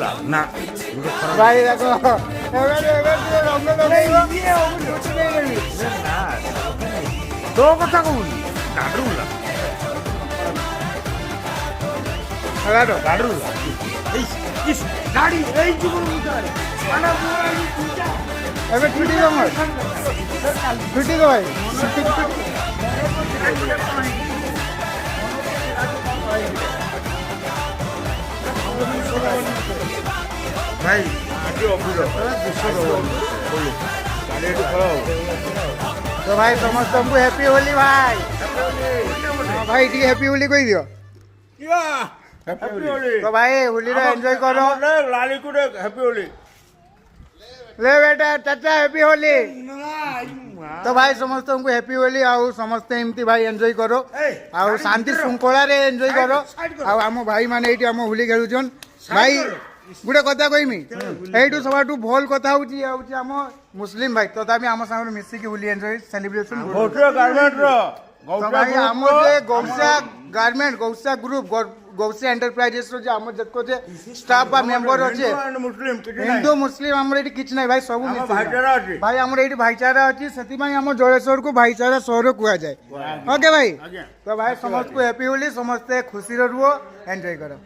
ଲାଗୁଥିଲା ନା ଭାଇ ଦେଖ ଏବେ ଟିକେ ରଙ୍ଗ ଲଗେଇବ କିଛି ଦେଇଦେବି। ତୋ କଥା କହୁନି ଗାଡରୁଲା ଗାଡରୁଲା ଗାଡି ଏଇ ଯୁଗରୁ ଏବେ ଛୁଟି ତମର ଛୁଟି ତ ଭାଇ ଭାଇ ଆଜି ଅଭିର तो भाई समस्त को हैप्पी होली भाई भाई टी हैप्पी होली कह दियो तो भाई होली रे एंजॉय करो लाली को हैप्पी होली ले बेटा चाचा हैप्पी होली तो भाई समस्त को हैप्पी होली आउ समस्त एमती भाई एंजॉय करो आउ शांति श्रृंखला रे एंजॉय करो आउ आम भाई माने एटी आम होली खेलुछन भाई गुटे कथा कहमी एठू सब भल कथा हूँ आम मुस्लिम भाई तथापि आम सागर मिसिकी होली एंजॉय सेलिब्रेशन भाई आम गौसा गार्मेंट गौसा ग्रुप गौसा एंटरप्राइजेस आम जो स्टाफ बा मेंबर अच्छे हिंदू मुस्लिम आम ये किछ ना भाई सब भाई आम ये भाईचारा अच्छी से आम जलेश्वर को भाईचारा सहर कह जाए ओके भाई तो भाई समस्त को हैप्पी होली समस्ते खुशी रुह एंजॉय करो